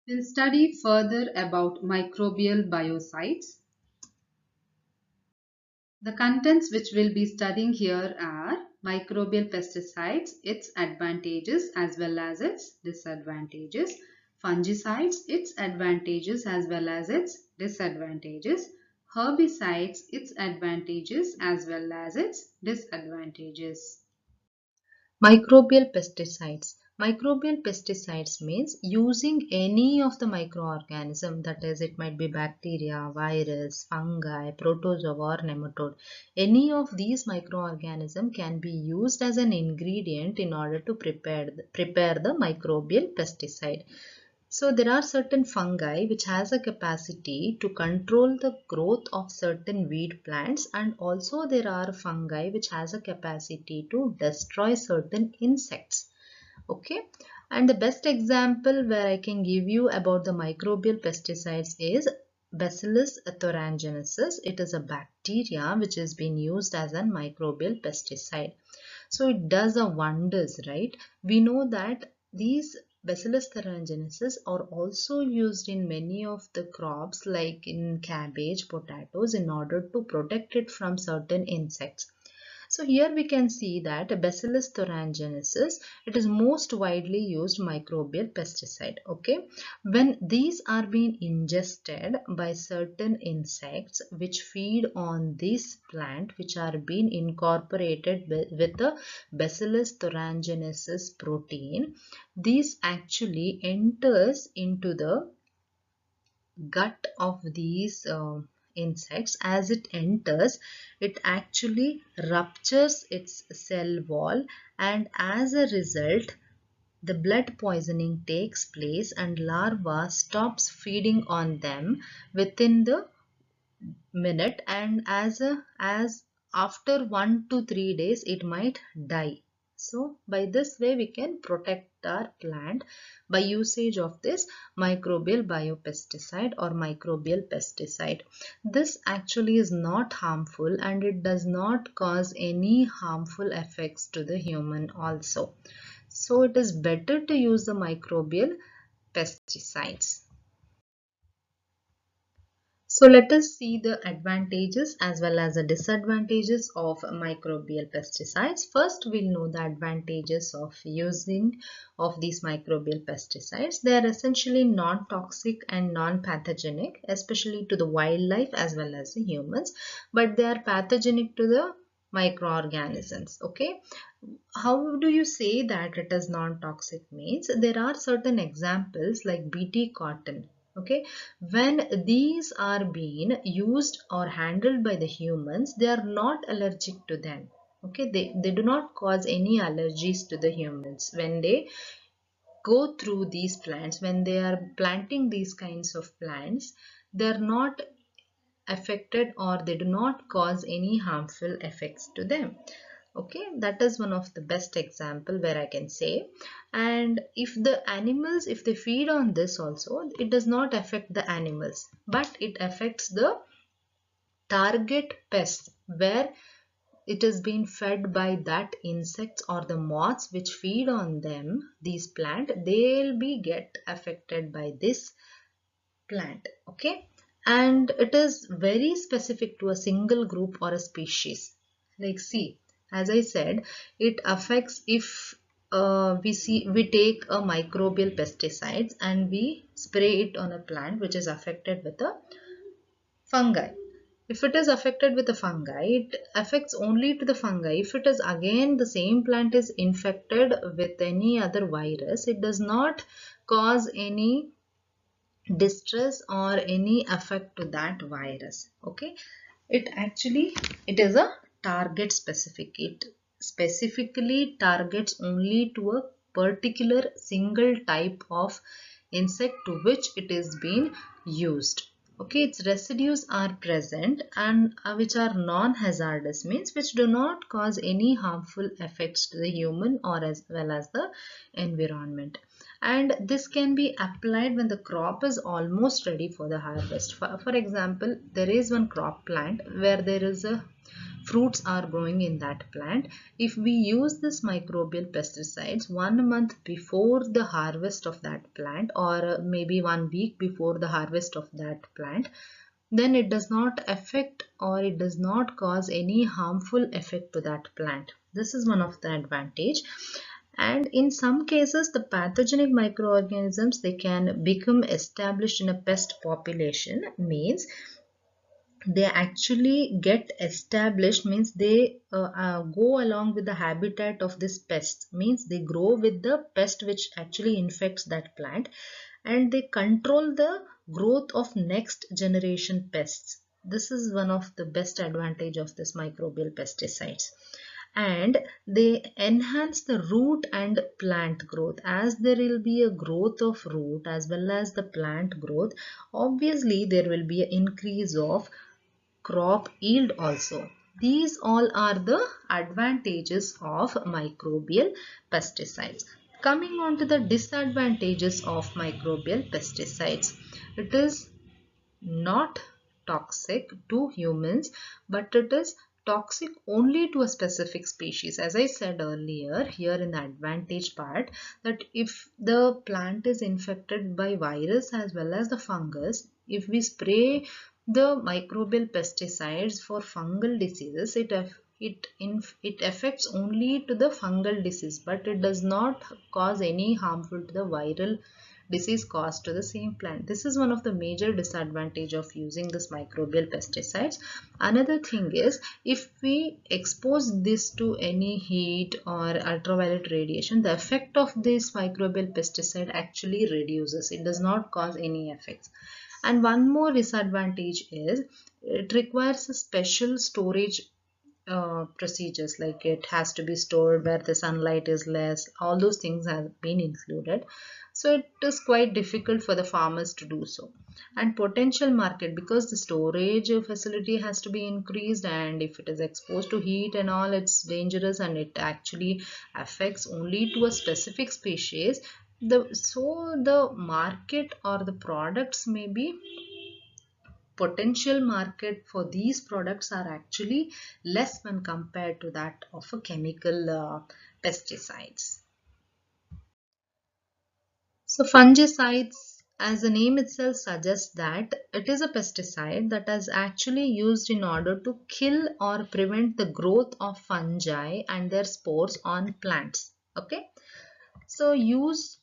We'll study further about microbial biocides. The contents which we'll be studying here are microbial pesticides, its advantages as well as its disadvantages, fungicides, its advantages as well as its disadvantages, herbicides, its advantages as well as its disadvantages. Microbial pesticides. Microbial pesticides means using any of the microorganism, that is, it might be bacteria, virus, fungi, protozoa or nematode. Any of these microorganism can be used as an ingredient in order to prepare the microbial pesticide. So there are certain fungi which has a capacity to control the growth of certain weed plants, and also there are fungi which has a capacity to destroy certain insects. Okay, and the best example where I can give you about the microbial pesticides is Bacillus thuringiensis. It is a bacteria which has been used as a microbial pesticide. So it does a wonders, right? We know that these Bacillus thuringiensis are also used in many of the crops like in cabbage, potatoes, in order to protect it from certain insects. So here we can see that Bacillus thuringiensis, it is most widely used microbial pesticide. Okay, when these are being ingested by certain insects which feed on this plant, which are being incorporated with the Bacillus thuringiensis protein, these actually enters into the gut of these insects. As it enters, it actually ruptures its cell wall, and as a result the blood poisoning takes place and larva stops feeding on them within the minute, and as after 1 to 3 days it might die. So by this way we can protect our plant by usage of this microbial biopesticide or microbial pesticide. This actually is not harmful and it does not cause any harmful effects to the human also. So it is better to use the microbial pesticides. So let us see the advantages as well as the disadvantages of microbial pesticides. First, we'll know the advantages of using of these microbial pesticides. They are essentially non-toxic and non-pathogenic, especially to the wildlife as well as the humans, but they are pathogenic to the microorganisms. Okay, how do you say that it is non-toxic? Means there are certain examples like bt cotton. Okay, when these are being used or handled by the humans, they are not allergic to them. Okay, they do not cause any allergies to the humans when they go through these plants. When they are planting these kinds of plants, they are not affected or they do not cause any harmful effects to them. Okay, that is one of the best example where I can say. And if the animals, if they feed on this also, it does not affect the animals, but it affects the target pest where it is being fed by that insects or the moths which feed on them, these plant, they'll be get affected by this plant. Okay, and it is very specific to a single group or a species. Like see, as I said, it affects if we take a microbial pesticides and we spray it on a plant which is affected with a fungi. If it is affected with a fungi, it affects only to the fungi. If it is again the same plant is infected with any other virus, it does not cause any distress or any effect to that virus. Okay, it actually, it is a target specific. It specifically targets only to a particular single type of insect to which it is being used. Okay, its residues are present and which are non-hazardous, means which do not cause any harmful effects to the human or as well as the environment. And this can be applied when the crop is almost ready for the harvest. For example, there is one crop plant where there is a fruits are growing in that plant. If we use this microbial pesticides 1 month before the harvest of that plant, or maybe 1 week before the harvest of that plant, then it does not affect or it does not cause any harmful effect to that plant. This is one of the advantage. And in some cases, the pathogenic microorganisms, they can become established in a pest population, means they actually get established, means they go along with the habitat of this pest, means they grow with the pest which actually infects that plant, and they control the growth of next generation pests. This is one of the best advantage of this microbial pesticides. And they enhance the root and plant growth. As there will be a growth of root as well as the plant growth, obviously there will be an increase of crop yield also. These all are the advantages of microbial pesticides. Coming on to the disadvantages of microbial pesticides. It is not toxic to humans, but it is toxic only to a specific species. As I said earlier, here in the advantage part, that if the plant is infected by virus as well as the fungus, if we spray the microbial pesticides for fungal diseases, it affects only to the fungal disease, but it does not cause any harmful to the viral disease caused to the same plant. This is one of the major disadvantage of using this microbial pesticides. Another thing is, if we expose this to any heat or ultraviolet radiation, the effect of this microbial pesticide actually reduces. It does not cause any effects. And one more disadvantage is it requires a special storage procedures, like it has to be stored where the sunlight is less. All those things have been included, so it is quite difficult for the farmers to do so. And potential market, because the storage facility has to be increased, and if it is exposed to heat and all, it's dangerous and it actually affects only to a specific species. The market or the products may be, potential market for these products are actually less when compared to that of a chemical pesticides. So fungicides, as the name itself suggests, that it is a pesticide that is actually used in order to kill or prevent the growth of fungi and their spores on plants. Okay, so used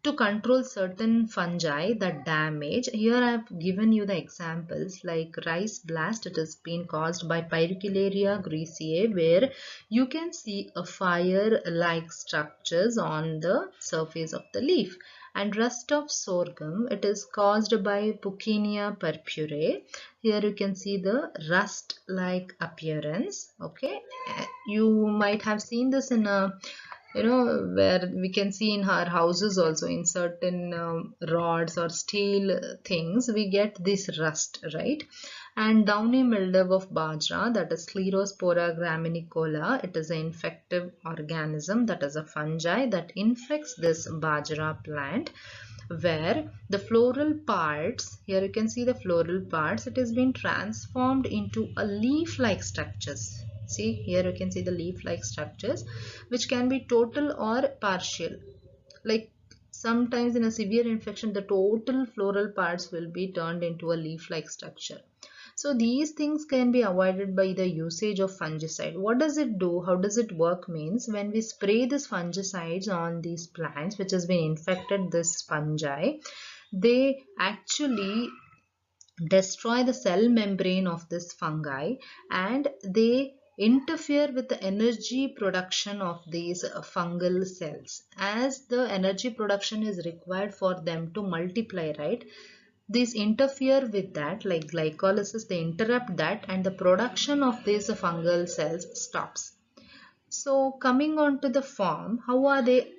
to control certain fungi that damage. Here I have given you the examples like rice blast. It has been caused by Pyrrhicularia griseae, where you can see a fire-like structures on the surface of the leaf. And rust of sorghum, it is caused by Puccinia purpurae. Here you can see the rust-like appearance. Okay, you might have seen this in a, where we can see in our houses also, in certain rods or steel things, we get this rust, right? And downy mildew of bajra, that is Sclerospora graminicola, it is an infective organism, that is a fungi that infects this bajra plant, where the floral parts, here you can see the floral parts, it has been transformed into a leaf-like structures. See, here you can see the leaf-like structures, which can be total or partial. Like sometimes in a severe infection, the total floral parts will be turned into a leaf-like structure. So these things can be avoided by the usage of fungicide. What does it do? How does it work? Means when we spray these fungicides on these plants which has been infected this fungi, they actually destroy the cell membrane of this fungi, and they interfere with the energy production of these fungal cells. As the energy production is required for them to multiply, right? These interfere with that, like glycolysis, they interrupt that, and the production of these fungal cells stops. So coming on to the form, how are they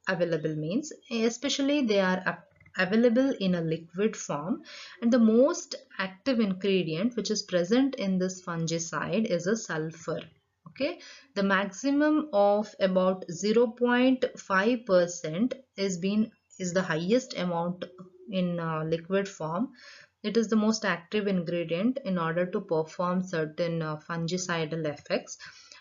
available? Means especially they are available in a liquid form, and the most active ingredient which is present in this fungicide is a sulfur. Okay, the maximum of about 0.5% is the highest amount in liquid form. It is the most active ingredient in order to perform certain fungicidal effects.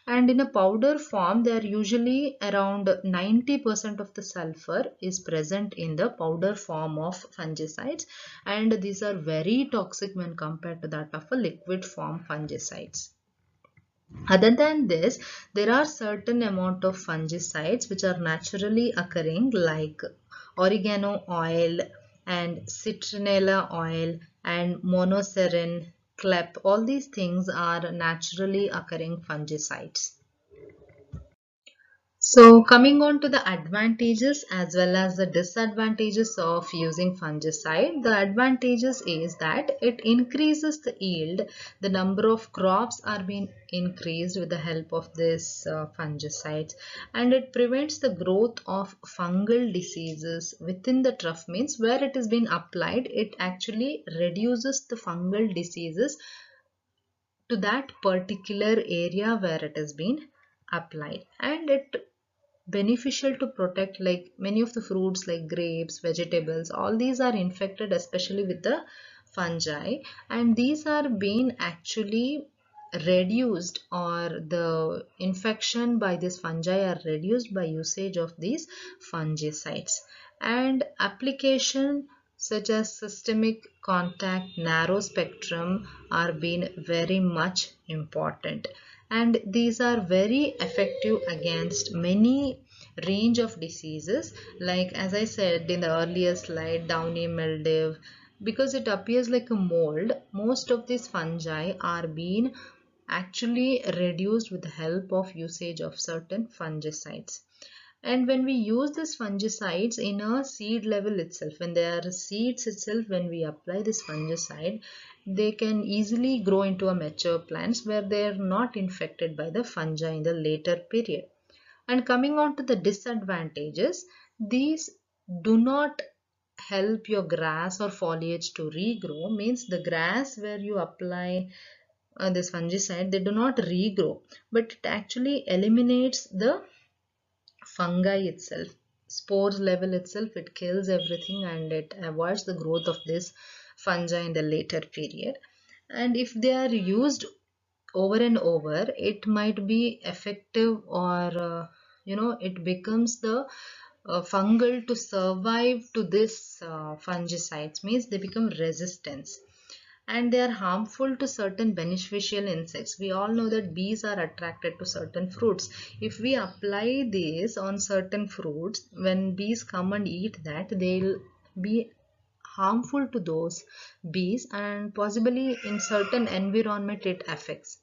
And in a powder form, they are usually around 90% of the sulfur is present in the powder form of fungicides, and these are very toxic when compared to that of a liquid form fungicides. Other than this, there are certain amount of fungicides which are naturally occurring, like oregano oil and citronella oil and monocerin, clep. All these things are naturally occurring fungicides. So coming on to the advantages as well as the disadvantages of using fungicide. The advantages is that it increases the yield. The number of crops are being increased with the help of this fungicides, and it prevents the growth of fungal diseases within the trough. Means where it is being applied, it actually reduces the fungal diseases to that particular area where it has been applied, and it beneficial to protect, like many of the fruits like grapes, vegetables, all these are infected especially with the fungi, and these are being actually reduced, or the infection by this fungi are reduced by usage of these fungicides. And application such as systemic, contact, narrow spectrum are being very much important, and these are very effective against many range of diseases, like as I said in the earlier slide, downy mildew. Because it appears like a mold, most of these fungi are being actually reduced with the help of usage of certain fungicides. And when we use these fungicides in a seed level itself, when they are seeds itself, when we apply this fungicide, they can easily grow into a mature plants where they are not infected by the fungi in the later period. And coming on to the disadvantages, these do not help your grass or foliage to regrow. Means the grass where you apply this fungicide, they do not regrow, but it actually eliminates the fungi itself, spores level itself. It kills everything and it avoids the growth of this fungi in the later period. And if they are used over and over, it might be effective, or it becomes the fungal to survive to this fungicides, means they become resistance, and they are harmful to certain beneficial insects. We all know that bees are attracted to certain fruits. If we apply this on certain fruits, when bees come and eat that, they'll be harmful to those bees, and possibly in certain environment it affects.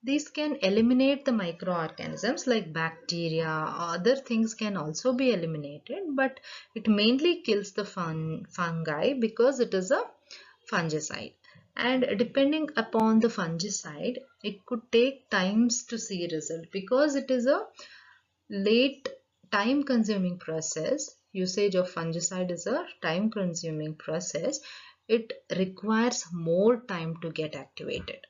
These can eliminate the microorganisms like bacteria. Other things can also be eliminated, but it mainly kills the fungi because it is a fungicide. And depending upon the fungicide, it could take times to see result because it is a late time consuming process. Usage of fungicide is a time consuming process. It requires more time to get activated.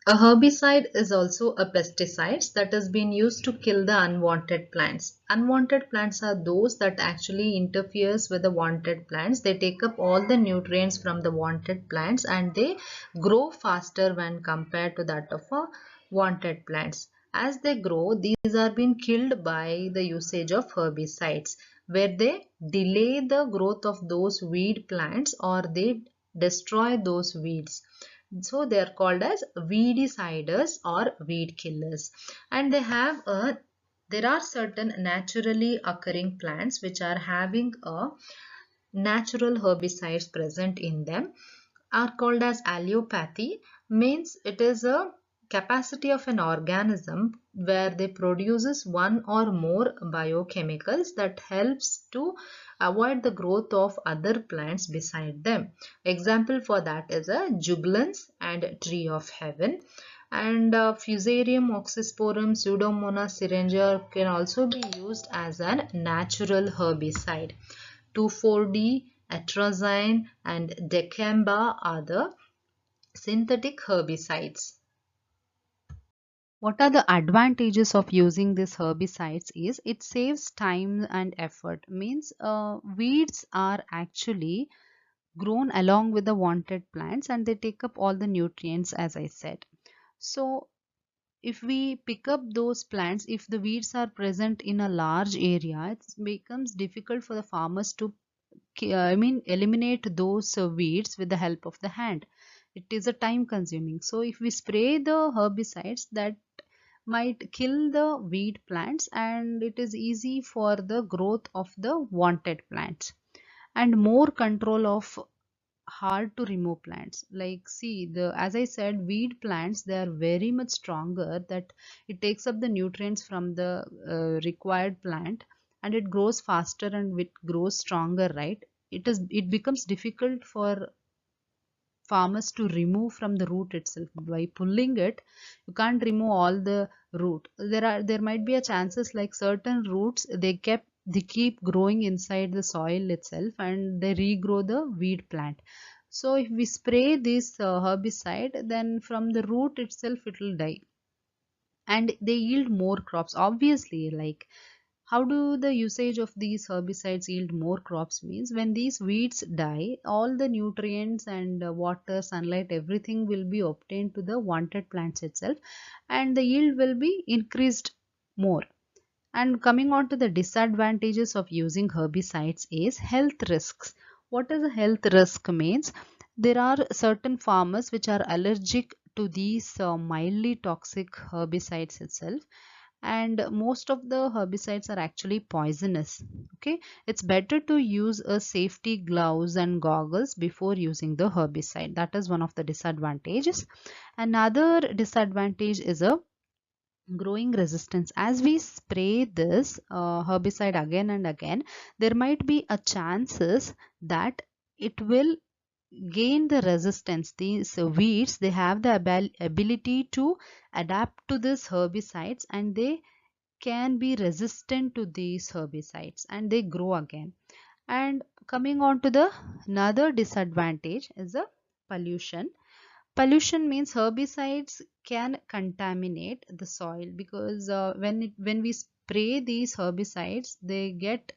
A herbicide is also a pesticide that has been used to kill the unwanted plants. Unwanted plants are those that actually interferes with the wanted plants. They take up all the nutrients from the wanted plants and they grow faster when compared to that of a wanted plants. As they grow, these are being killed by the usage of herbicides, where they delay the growth of those weed plants or they destroy those weeds. So they are called as weediciders or weed killers. And there are certain naturally occurring plants which are having a natural herbicides present in them, are called as allopathy. Means it is a capacity of an organism where they produces one or more biochemicals that helps to avoid the growth of other plants beside them. Example for that is a juglans and tree of heaven. And Fusarium oxysporum pseudomonas syringa can also be used as a natural herbicide. 2,4-D, atrazine and dicamba are the synthetic herbicides. What are the advantages of using these herbicides is it saves time and effort. Means weeds are actually grown along with the wanted plants, and they take up all the nutrients, as I said. So if we pick up those plants, if the weeds are present in a large area, it becomes difficult for the farmers to eliminate those weeds with the help of the hand. It is a time consuming. So if we spray the herbicides, that might kill the weed plants, and it is easy for the growth of the wanted plants. And more control of hard to remove plants, like see, the as I said, weed plants, they are very much stronger, that it takes up the nutrients from the required plant, and it grows faster and it grows stronger, right? It becomes difficult for farmers to remove from the root itself. By pulling it, you can't remove all the root. There might be a chances, like certain roots, they keep growing inside the soil itself, and they regrow the weed plant. So if we spray this herbicide, then from the root itself it will die, and they yield more crops, obviously. Like, how do the usage of these herbicides yield more crops? Means when these weeds die, all the nutrients and water, sunlight, everything will be obtained to the wanted plants itself, and the yield will be increased more. And coming on to the disadvantages of using herbicides is health risks. What is a health risk means? There are certain farmers which are allergic to these mildly toxic herbicides itself, and most of the herbicides are actually poisonous. Okay, it's better to use a safety gloves and goggles before using the herbicide. That is one of the disadvantages. Another disadvantage is a growing resistance. As we spray this herbicide again and again, there might be a chances that it will gain the resistance. These weeds, they have the ability to adapt to this herbicides, and they can be resistant to these herbicides, and they grow again. And coming on to the another disadvantage is the pollution. Pollution means herbicides can contaminate the soil, because when we spray these herbicides, they get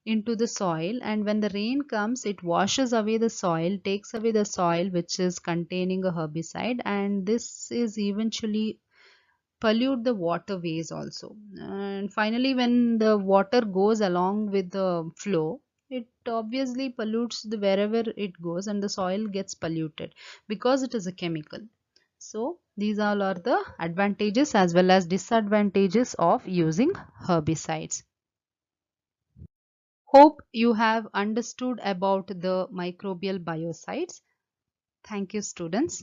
into the soil, and when the rain comes, it washes away the soil, takes away the soil which is containing a herbicide, and this is eventually pollute the waterways also. And finally, when the water goes along with the flow, it obviously pollutes the wherever it goes, and the soil gets polluted because it is a chemical. So these all are the advantages as well as disadvantages of using herbicides. Hope you have understood about the microbial biocides. Thank you, students.